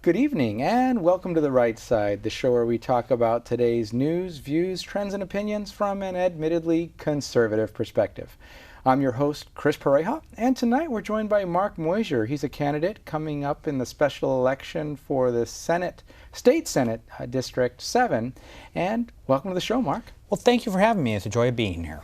Good evening and welcome to The Right Side, the show where we talk about today's news, views, trends, and opinions from an admittedly conservative perspective. I'm your host, Chris Pareja, and tonight we're joined by Mark Meuser. He's a candidate coming up in the special election for the State Senate District 7. And welcome to the show, Mark. Well, thank you for having me. It's a joy being here.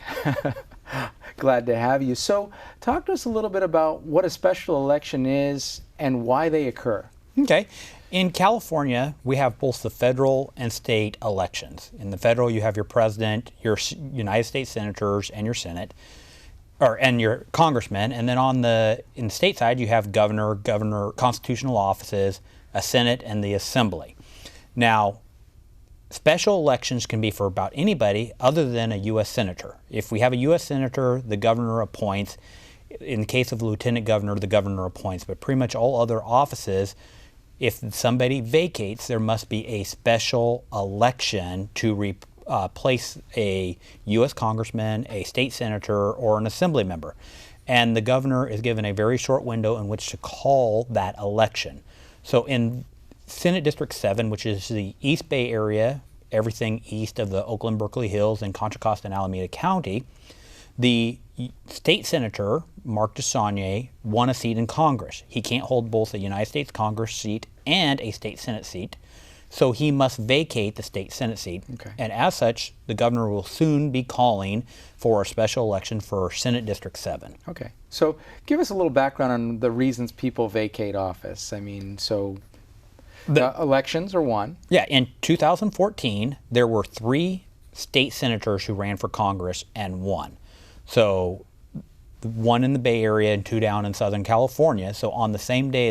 Glad to have you. So, talk to us a little bit about what a special election is and why they occur. Okay. In California, we have both the federal and state elections. In the federal, you have your president, your United States senators, and your Senate, and your congressmen. And then in the state side, you have governor, constitutional offices, a Senate, and the Assembly. Now, special elections can be for about anybody other than a U.S. senator. If we have a U.S. senator, the governor appoints. In the case of the lieutenant governor, the governor appoints. But pretty much all other offices, if somebody vacates, there must be a special election to replace a U.S. congressman, a state senator, or an assembly member. And the governor is given a very short window in which to call that election. So in Senate District 7, which is the East Bay area, everything east of the Oakland, Berkeley Hills, and Contra Costa and Alameda County, the state senator, Mark Meuser, won a seat in Congress. He can't hold both a United States Congress seat and a state Senate seat, so he must vacate the state Senate seat. Okay. And as such, the governor will soon be calling for a special election for Senate District 7. Okay. So give us a little background on the reasons people vacate office. I mean, so elections are one. Yeah, in 2014, there were 3 state senators who ran for Congress and won. So 1 in the Bay Area and 2 down in Southern California. So on the same day,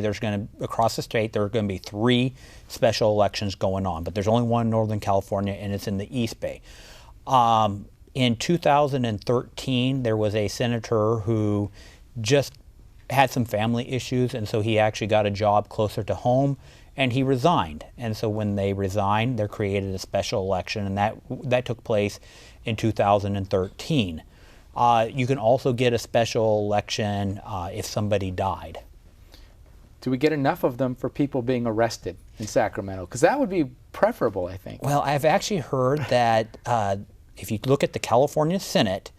across the state, there are going to be 3 special elections going on. But there's only one in Northern California, and it's in the East Bay. In 2013, there was a senator who just had some family issues, and so he actually got a job closer to home, and he resigned. And so when they resigned, they created a special election, and that took place in 2013. You can also get a special election if somebody died. Do we get enough of them for people being arrested in Sacramento? Because that would be preferable, I think. Well, I've actually heard that if you look at the California Senate,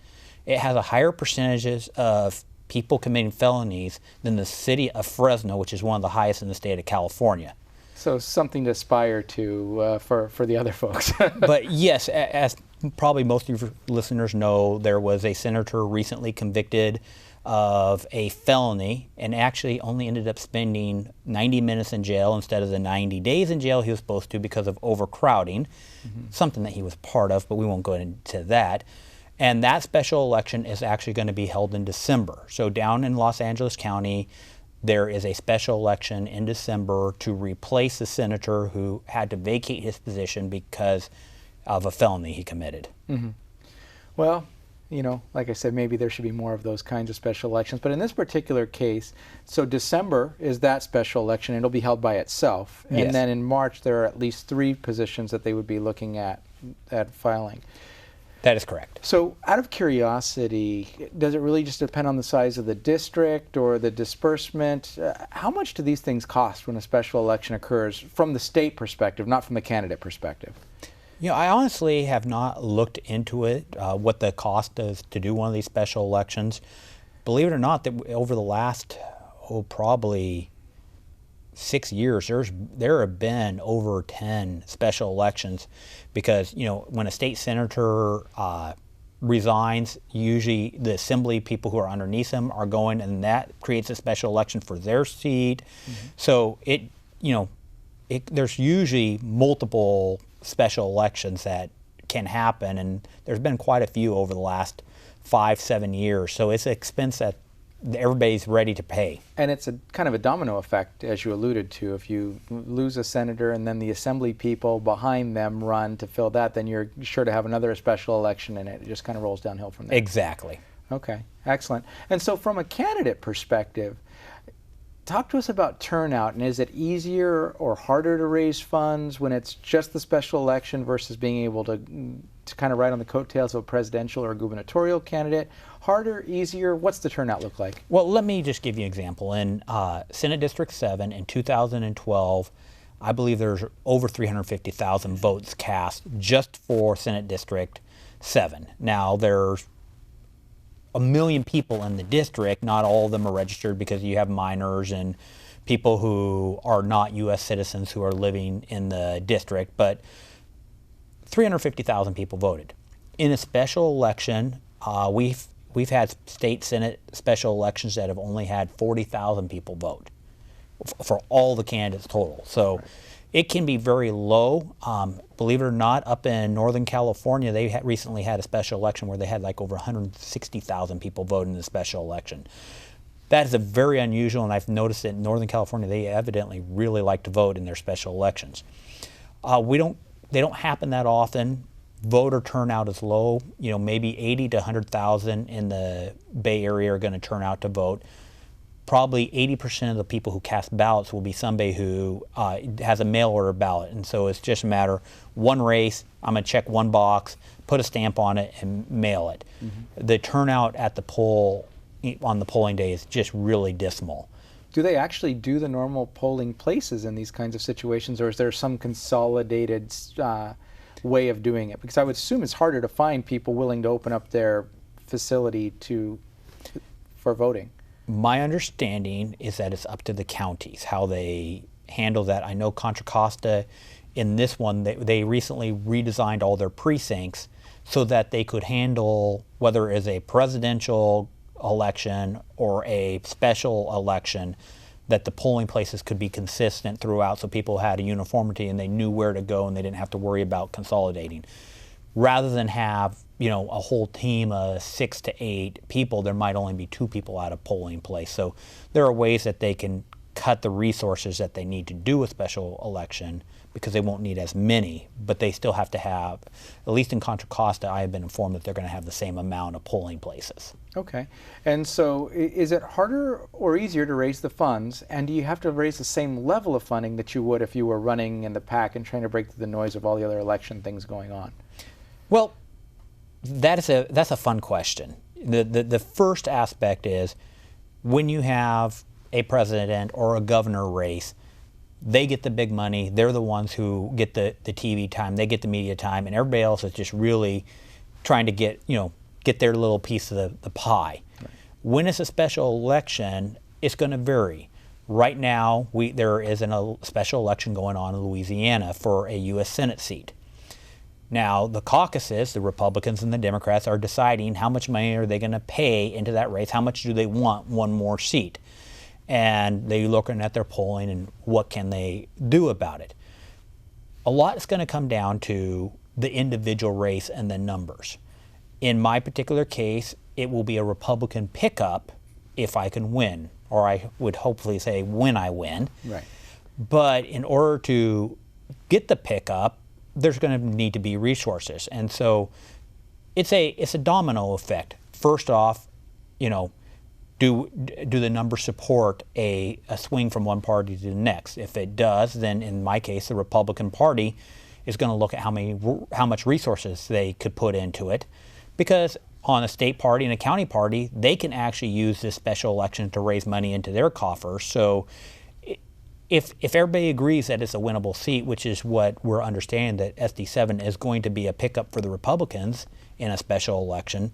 it has a higher percentages of people committing felonies than the city of Fresno, which is one of the highest in the state of California. So something to aspire to for the other folks. But yes, as probably most of your listeners know, there was a senator recently convicted of a felony and actually only ended up spending 90 minutes in jail instead of the 90 days in jail he was supposed to because of overcrowding, something that he was part of, but we won't go into that. And that special election is actually going to be held in December. So down in Los Angeles County, there is a special election in December to replace the senator who had to vacate his position because of a felony he committed. Mm-hmm. Well, you know, like I said, maybe there should be more of those kinds of special elections. But in this particular case, so December is that special election, and it'll be held by itself. And Yes. then in March, there are at least 3 positions that they would be looking at filing. That is correct. So out of curiosity, does it really just depend on the size of the district or the disbursement? How much do these things cost when a special election occurs from the state perspective, not from the candidate perspective? You know, I honestly have not looked into it, what the cost is to do one of these special elections. Believe it or not, that over the last, probably 6 years, there have been over 10 special elections because, you know, when a state senator resigns, usually the assembly people who are underneath him are going, and that creates a special election for their seat. Mm-hmm. So there's usually multiple special elections that can happen, and there's been quite a few over the last 5-7 years. So it's an expense that everybody's ready to pay. And it's a kind of a domino effect, as you alluded to. If you lose a senator and then the assembly people behind them run to fill that, then you're sure to have another special election, and it just kind of rolls downhill from there. Exactly. Okay, excellent. And so from a candidate perspective, talk to us about turnout, and is it easier or harder to raise funds when it's just the special election versus being able to kind of ride on the coattails of a presidential or a gubernatorial candidate? Harder, easier? What's the turnout look like? Well, let me just give you an example. In Senate District 7 in 2012, I believe there's over 350,000 votes cast just for Senate District 7. Now, there's 1 million people in the district. Not all of them are registered because you have minors and people who are not U.S. citizens who are living in the district, but 350,000 people voted. In a special election, we've had state Senate special elections that have only had 40,000 people vote for all the candidates total. So it can be very low. Believe it or not, up in Northern California, they recently had a special election where they had like over 160,000 people vote in the special election. That is a very unusual, and I've noticed that in Northern California, they evidently really like to vote in their special elections. They don't happen that often. Voter turnout is low. You know, maybe 80 to 100,000 in the Bay Area are going to turn out to vote. Probably 80% of the people who cast ballots will be somebody who has a mail order ballot. And so it's just a matter, one race, I'm going to check one box, put a stamp on it, and mail it. Mm-hmm. The turnout at the poll on the polling day is just really dismal. Do they actually do the normal polling places in these kinds of situations, or is there some consolidated way of doing it? Because I would assume it's harder to find people willing to open up their facility for voting. My understanding is that it's up to the counties how they handle that. I know Contra Costa, in this one, they recently redesigned all their precincts so that they could handle whether it is a presidential election or a special election, that the polling places could be consistent throughout so people had a uniformity and they knew where to go and they didn't have to worry about consolidating. Rather than have, you know, a whole team of 6 to 8 people, there might only be 2 people at a polling place. So there are ways that they can cut the resources that they need to do a special election because they won't need as many, but they still have to have, at least in Contra Costa, I have been informed that they're going to have the same amount of polling places. Okay. And so is it harder or easier to raise the funds, and do you have to raise the same level of funding that you would if you were running in the pack and trying to break through the noise of all the other election things going on? Well, that's a fun question. The first aspect is when you have a president or a governor race, they get the big money. They're the ones who get the TV time. They get the media time, and everybody else is just really trying to get their little piece of the pie. Right. When it's a special election, it's going to vary. Right now, there is a special election going on in Louisiana for a U.S. Senate seat. Now, the caucuses, the Republicans and the Democrats, are deciding how much money are they going to pay into that race, how much do they want one more seat. And they're looking at their polling and what can they do about it. A lot is going to come down to the individual race and the numbers. In my particular case, it will be a Republican pickup if I can win, or I would hopefully say when I win. Right. But in order to get the pickup, there's going to need to be resources. And so it's a domino effect. First off, do the numbers support a swing from one party to the next? If it does, then in my case, the Republican Party is going to look at how much resources they could put into it, because on a state party and a county party, they can actually use this special election to raise money into their coffers. So if everybody agrees that it's a winnable seat, which is what we're understanding, that SD7 is going to be a pickup for the Republicans in a special election,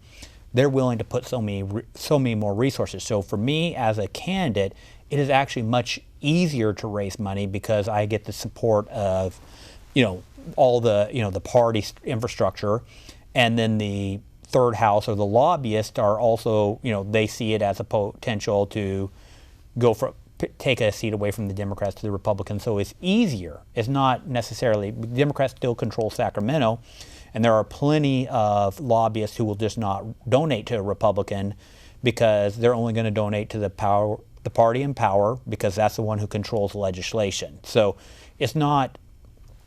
they're willing to put so many more resources. So for me as a candidate, it is actually much easier to raise money because I get the support of, all the party infrastructure, and then the third house or the lobbyists are also, they see it as a potential to take a seat away from the Democrats to the Republicans. So it's easier. It's not necessarily, Democrats still control Sacramento, and there are plenty of lobbyists who will just not donate to a Republican because they're only going to donate to the party in power, because that's the one who controls legislation. So it's not,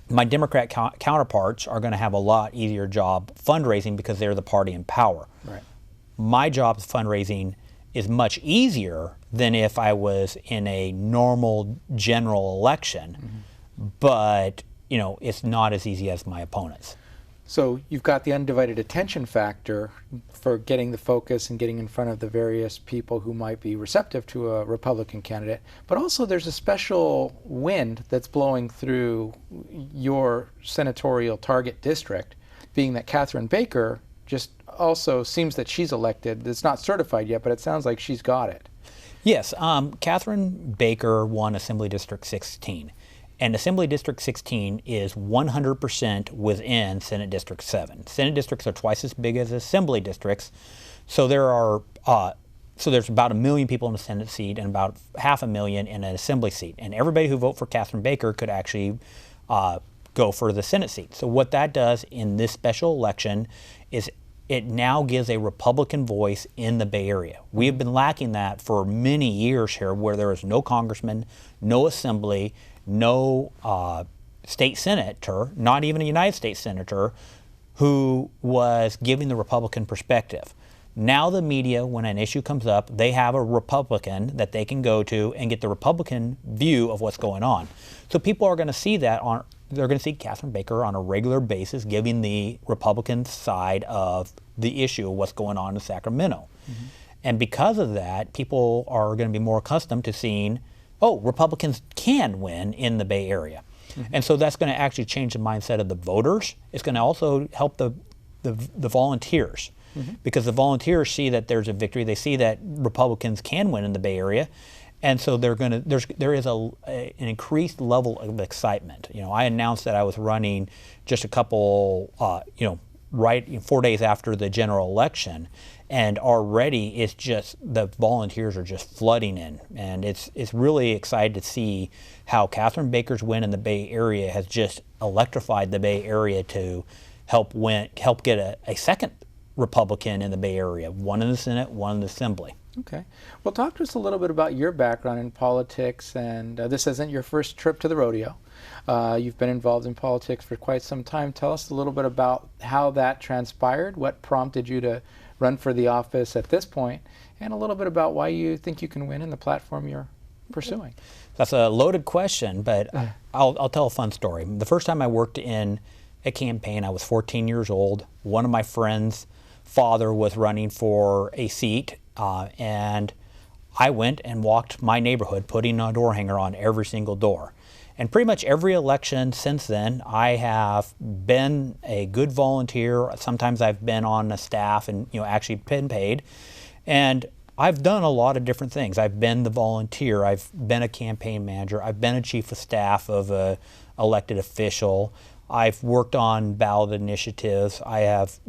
my Democrat counterparts are going to have a lot easier job fundraising because they're the party in power. Right. My job fundraising is much easier than if I was in a normal general election, but it's not as easy as my opponents. So you've got the undivided attention factor for getting the focus and getting in front of the various people who might be receptive to a Republican candidate, but also there's a special wind that's blowing through your senatorial target district, being that Catherine Baker just also seems that she's elected. It's not certified yet, but it sounds like she's got it. Yes, Catherine Baker won Assembly District 16. And Assembly District 16 is 100% within Senate District 7. Senate districts are twice as big as Assembly districts, so there's about 1 million people in a Senate seat and about 500,000 in an Assembly seat. And everybody who vote for Catherine Baker could actually go for the Senate seat. So what that does in this special election is it now gives a Republican voice in the Bay Area. We have been lacking that for many years here, where there is no congressman, no assembly, no state senator, not even a United States senator, who was giving the Republican perspective. Now the media, when an issue comes up, they have a Republican that they can go to and get the Republican view of what's going on. So people are going to see that they're going to see Catherine Baker on a regular basis giving the Republican side of the issue of what's going on in Sacramento. Mm-hmm. And because of that, people are going to be more accustomed to seeing, oh, Republicans can win in the Bay Area. Mm-hmm. And so that's going to actually change the mindset of the voters. It's going to also help the volunteers. Mm-hmm. Because the volunteers see that there's a victory. They see that Republicans can win in the Bay Area. And so there is an increased level of excitement. You know, I announced that I was running just a couple, 4 days after the general election, and already it's just the volunteers are just flooding in, and it's really exciting to see how Catherine Baker's win in the Bay Area has just electrified the Bay Area to help get a second Republican in the Bay Area, one in the Senate, one in the Assembly. Okay. Well, talk to us a little bit about your background in politics, and this isn't your first trip to the rodeo. You've been involved in politics for quite some time. Tell us a little bit about how that transpired, what prompted you to run for the office at this point, and a little bit about why you think you can win in the platform you're pursuing. That's a loaded question, but I'll tell a fun story. The first time I worked in a campaign, I was 14 years old. One of my friends' father was running for a seat, and I went and walked my neighborhood putting a door hanger on every single door. And pretty much every election since then, I have been a good volunteer. Sometimes I've been on a staff and actually been paid. And I've done a lot of different things. I've been the volunteer. I've been a campaign manager. I've been a chief of staff of an elected official. I've worked on ballot initiatives. I have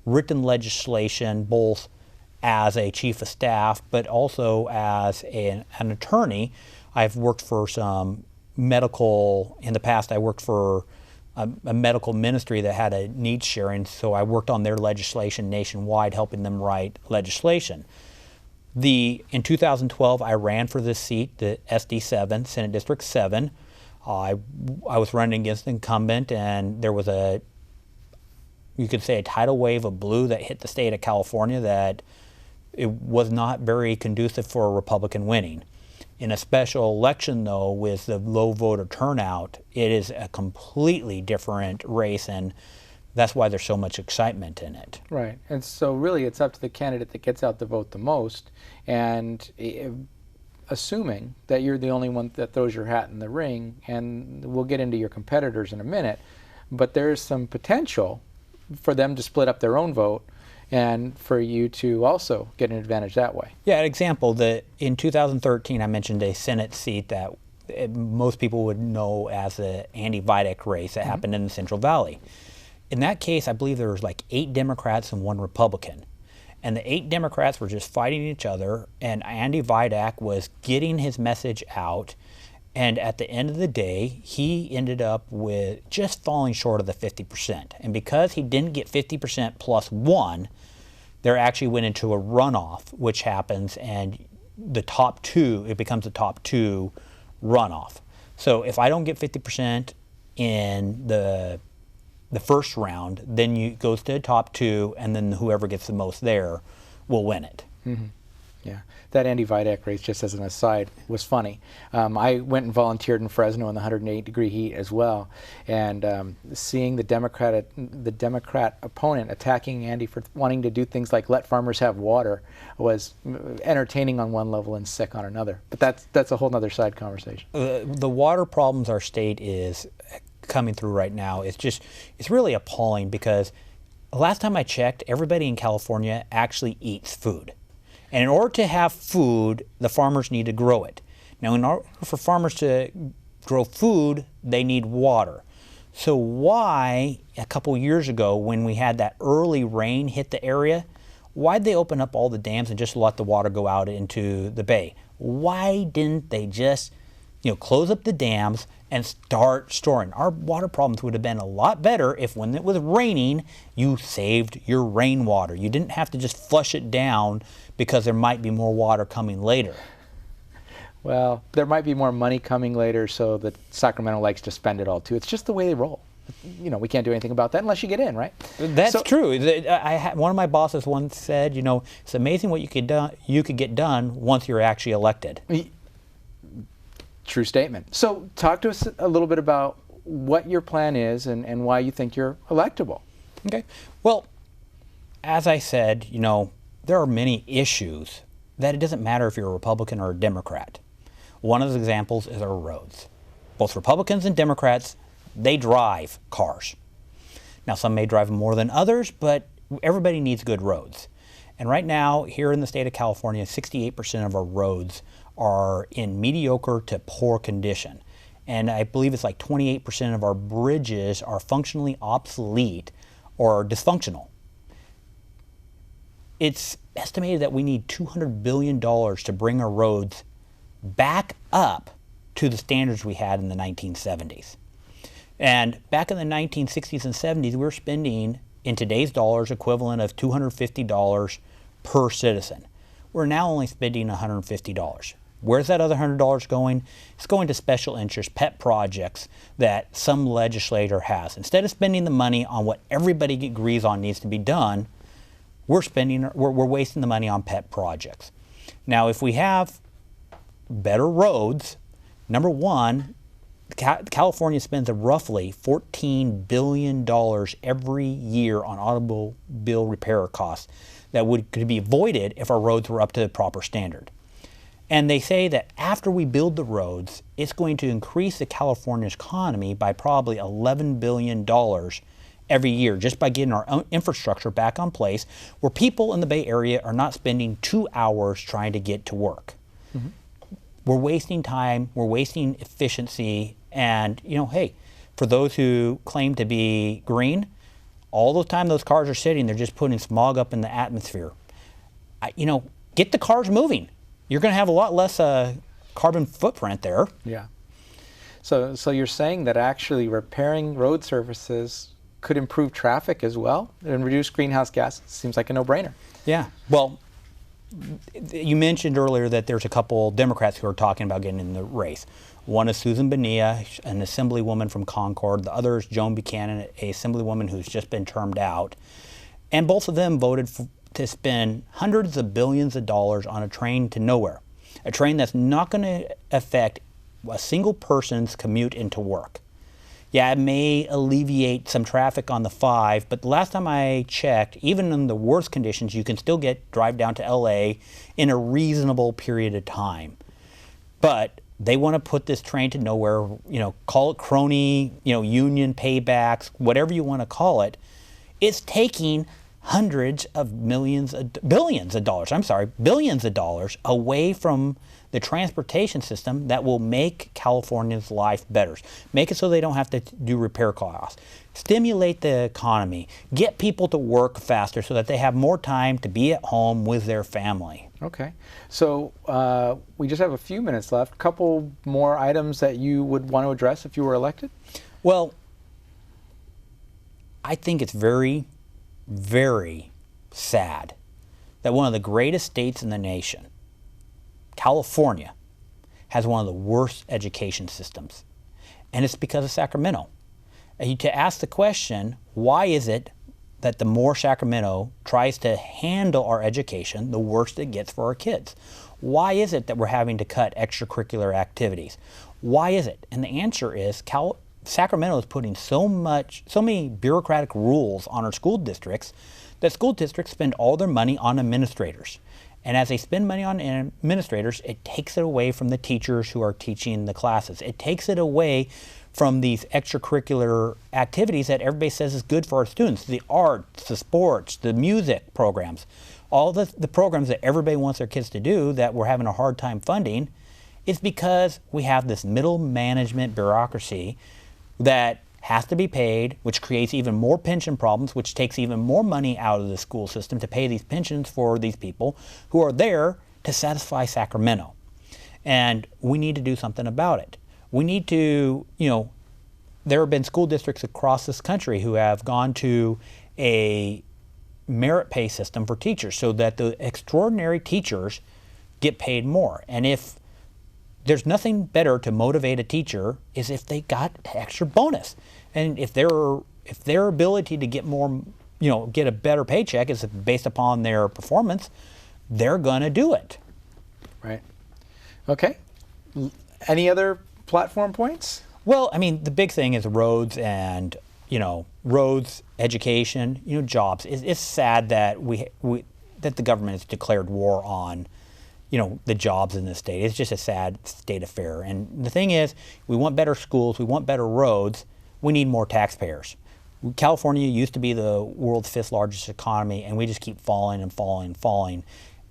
written legislation both as a chief of staff, but also as an attorney. I've worked for some medical, in the past I worked for a medical ministry that had a needs sharing, so I worked on their legislation nationwide, helping them write legislation. In 2012, I ran for this seat, the SD7, Senate District 7. I was running against an incumbent, and there was you could say a tidal wave of blue that hit the state of California that it was not very conducive for a Republican winning. In a special election, though, with the low voter turnout, it is a completely different race, and that's why there's so much excitement in it. Right, and so really it's up to the candidate that gets out the vote the most, and assuming that you're the only one that throws your hat in the ring, and we'll get into your competitors in a minute, but there's some potential for them to split up their own vote and for you to also get an advantage that way. Yeah, an example, in 2013 I mentioned a Senate seat that most people would know as the Andy Videk race that happened in the Central Valley. In that case, I believe there was like 8 Democrats and 1 Republican. And the 8 Democrats were just fighting each other, and Andy Videk was getting his message out. And at the end of the day, he ended up with just falling short of the 50%. And because he didn't get 50% plus 1, there actually went into a runoff, which happens, and the top 2, it becomes a top 2 runoff. So if I don't get 50% in the first round, then it goes to the top 2, and then whoever gets the most there will win it. Mm-hmm. Yeah, that Andy Vidak race, just as an aside, was funny. I went and volunteered in Fresno in the 108-degree heat as well, and seeing the Democrat opponent attacking Andy for wanting to do things like let farmers have water was entertaining on one level and sick on another. But that's a whole other side conversation. The water problems our state is coming through right now, it's really appalling, because last time I checked, everybody in California actually eats food. And in order to have food, the farmers need to grow it. Now, in order for farmers to grow food, they need water. So why, a couple years ago, when we had that early rain hit the area, why'd they open up all the dams and just let the water go out into the bay? Why didn't they just, close up the dams and start storing? Our water problems would have been a lot better if, when it was raining, you saved your rainwater. You didn't have to just flush it down because there might be more water coming later. Well, there might be more money coming later, so that Sacramento likes to spend it all too. It's just the way they roll. We can't do anything about that unless you get in, right? That's true. One of my bosses once said, it's amazing what you could get done once you're actually elected. True statement. So talk to us a little bit about what your plan is and why you think you're electable. Okay. Well, as I said, there are many issues that it doesn't matter if you're a Republican or a Democrat. One of the examples is our roads. Both Republicans and Democrats, they drive cars. Now, some may drive them more than others, but everybody needs good roads. And right now, here in the state of California, 68% of our roads are in mediocre to poor condition. And I believe it's like 28% of our bridges are functionally obsolete or dysfunctional. It's estimated that we need $200 billion to bring our roads back up to the standards we had in the 1970s. And back in the 1960s and 70s, we were spending, in today's dollars, equivalent of $250 per citizen. We're now only spending $150. Where's that other $100 going? It's going to special interest pet projects that some legislator has. Instead of spending the money on what everybody agrees on needs to be done, we're wasting the money on pet projects. Now, if we have better roads, number one, California spends roughly $14 billion every year on automobile repair costs that could be avoided if our roads were up to the proper standard. And they say that after we build the roads, it's going to increase the California economy by probably $11 billion every year, just by getting our own infrastructure back on place, where people in the Bay Area are not spending 2 hours trying to get to work. Mm-hmm. We're wasting time, we're wasting efficiency, and hey, for those who claim to be green, all the time those cars are sitting, they're just putting smog up in the atmosphere. Get the cars moving. You're going to have a lot less carbon footprint there. Yeah. So you're saying that actually repairing road surfaces could improve traffic as well and reduce greenhouse gases? Seems like a no-brainer. Yeah. Well, you mentioned earlier that there's a couple Democrats who are talking about getting in the race. One is Susan Bonilla, an assemblywoman from Concord. The other is Joan Buchanan, an assemblywoman who's just been termed out. And both of them voted to spend hundreds of billions of dollars on a train to nowhere, a train that's not going to affect a single person's commute into work. Yeah, it may alleviate some traffic on the 5, but the last time I checked, even in the worst conditions, you can still drive down to LA in a reasonable period of time. But they want to put this train to nowhere, call it crony, union paybacks, whatever you want to call it. It's taking billions of dollars away from the transportation system that will make California's life better. Make it so they don't have to do repair costs. Stimulate the economy. Get people to work faster so that they have more time to be at home with their family. Okay. So we just have a few minutes left. A couple more items that you would want to address if you were elected? Well, I think it's very, very sad that one of the greatest states in the nation, California, has one of the worst education systems. And it's because of Sacramento. To ask the question, why is it that the more Sacramento tries to handle our education, the worse it gets for our kids. Why is it that we're having to cut extracurricular activities? Why is it? And the answer is Sacramento is putting so many bureaucratic rules on our school districts that school districts spend all their money on administrators. And as they spend money on administrators, it takes it away from the teachers who are teaching the classes. It takes it away from these extracurricular activities that everybody says is good for our students, the arts, the sports, the music programs, all the programs that everybody wants their kids to do that we're having a hard time funding, is because we have this middle management bureaucracy that has to be paid, which creates even more pension problems, which takes even more money out of the school system to pay these pensions for these people who are there to satisfy Sacramento. And we need to do something about it. We need to, there have been school districts across this country who have gone to a merit pay system for teachers so that the extraordinary teachers get paid more. And if there's nothing better to motivate a teacher is if they got extra bonus. And if their ability to get more, get a better paycheck is based upon their performance, they're gonna do it. Right. Okay. Any other platform points? Well, I mean, the big thing is roads and, roads, education, jobs. It's sad that that the government has declared war on the jobs in this state. It's just a sad state affair. And the thing is, we want better schools, we want better roads, we need more taxpayers. California used to be the world's 5th largest economy, and we just keep falling and falling and falling.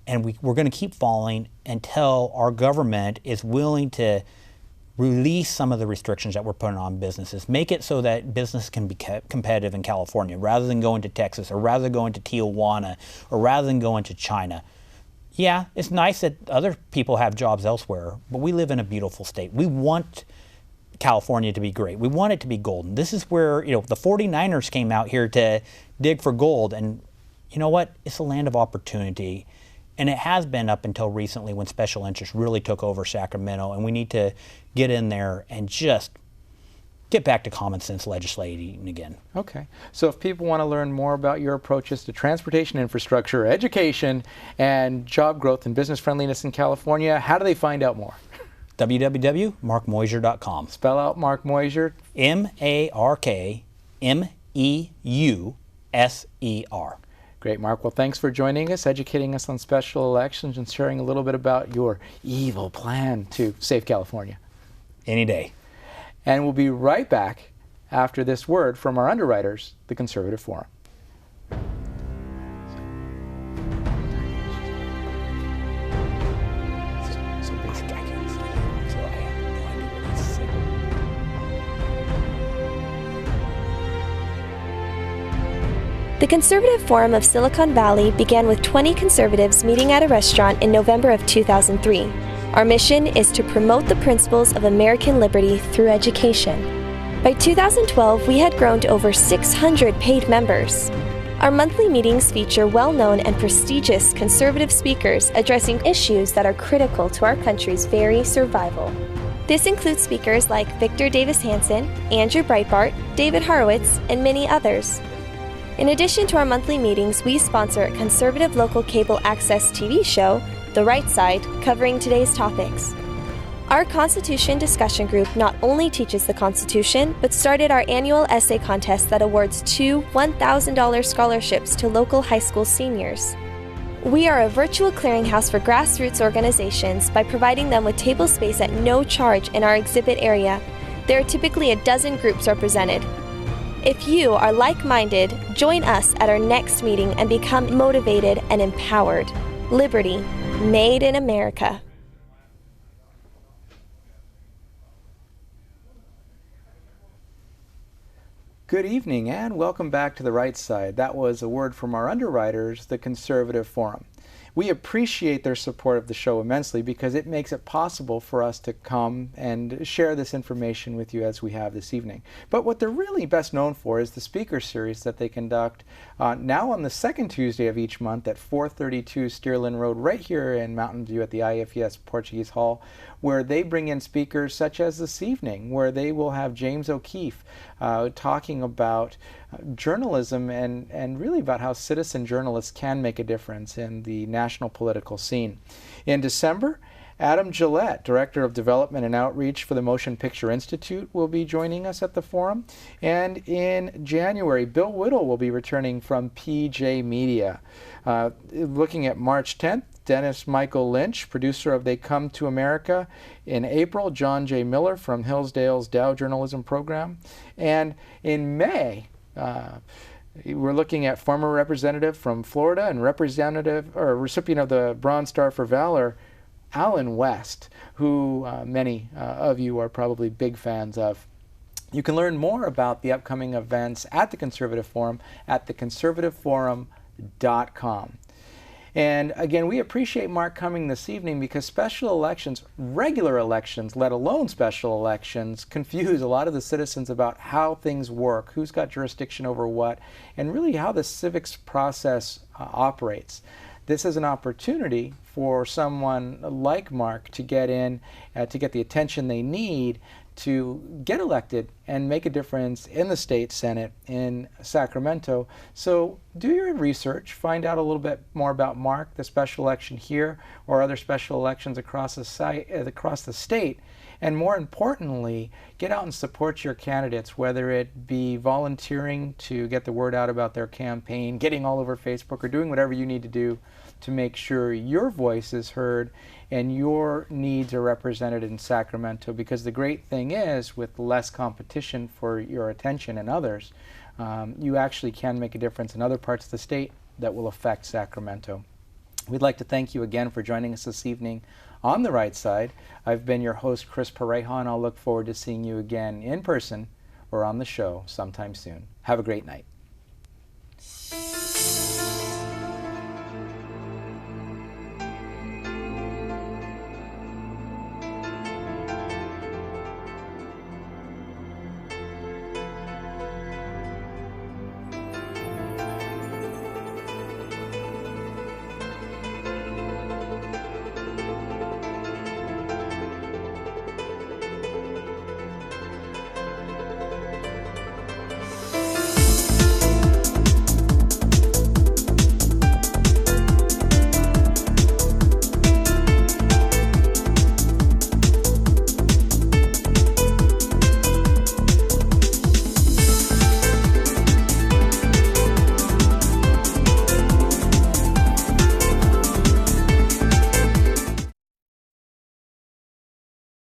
And we're going to keep falling until our government is willing to release some of the restrictions that we're putting on businesses. Make it so that business can be competitive in California rather than going to Texas or rather than going to Tijuana or rather than going to China. Yeah, it's nice that other people have jobs elsewhere, but we live in a beautiful state. We want California to be great. We want it to be golden. This is where, the 49ers came out here to dig for gold. And you know what? It's a land of opportunity. And it has been up until recently when special interests really took over Sacramento. And we need to get in there and just get back to common sense legislating again. Okay. So if people want to learn more about your approaches to transportation infrastructure, education, and job growth and business friendliness in California, how do they find out more? www.markmeuser.com. Spell out Mark Meuser. MarkMeuser. Great, Mark. Well, thanks for joining us, educating us on special elections, and sharing a little bit about your evil plan to save California. Any day. And we'll be right back after this word from our underwriters, the Conservative Forum. The Conservative Forum of Silicon Valley began with 20 conservatives meeting at a restaurant in November of 2003. Our mission is to promote the principles of American liberty through education. By 2012, we had grown to over 600 paid members. Our monthly meetings feature well-known and prestigious conservative speakers addressing issues that are critical to our country's very survival. This includes speakers like Victor Davis Hanson, Andrew Breitbart, David Horowitz, and many others. In addition to our monthly meetings, we sponsor a conservative local cable access TV show, The Right Side, covering today's topics. Our Constitution discussion group not only teaches the Constitution, but started our annual essay contest that awards 2 $1,000 scholarships to local high school seniors. We are a virtual clearinghouse for grassroots organizations by providing them with table space at no charge in our exhibit area. There are typically a dozen groups represented. If you are like-minded, join us at our next meeting and become motivated and empowered. Liberty, made in America. Good evening and welcome back to The Right Side. That was a word from our underwriters, the Conservative Forum. We appreciate their support of the show immensely because it makes it possible for us to come and share this information with you as we have this evening. But what they're really best known for is the speaker series that they conduct now on the second Tuesday of each month at 432 Steerland Road right here in Mountain View at the IFES Portuguese Hall, where they bring in speakers such as this evening, where they will have James O'Keefe talking about journalism and really about how citizen journalists can make a difference in the national political scene. In December, Adam Gillette, Director of Development and Outreach for the Motion Picture Institute, will be joining us at the forum. And in January, Bill Whittle will be returning from PJ Media. Looking at March 10th, Dennis Michael Lynch, producer of They Come to America. In April, John J. Miller from Hillsdale's Dow Journalism Program. And in May, we're looking at former representative from Florida and recipient of the Bronze Star for Valor, Alan West, who many of you are probably big fans of. You can learn more about the upcoming events at the Conservative Forum at theconservativeforum.com. And again, we appreciate Mark coming this evening because special elections, regular elections, let alone special elections, confuse a lot of the citizens about how things work, who's got jurisdiction over what, and really how the civics process operates. This is an opportunity for someone like Mark to get in, to get the attention they need to get elected and make a difference in the state Senate in Sacramento. So do your research, find out a little bit more about Mark, the special election here, or other special elections across the state, and more importantly, get out and support your candidates, whether it be volunteering to get the word out about their campaign, getting all over Facebook, or doing whatever you need to do to make sure your voice is heard and your needs are represented in Sacramento. Because the great thing is, with less competition for your attention and others, you actually can make a difference in other parts of the state that will affect Sacramento. We'd like to thank you again for joining us this evening on The Right Side. I've been your host, Chris Pareja, and I'll look forward to seeing you again in person or on the show sometime soon. Have a great night.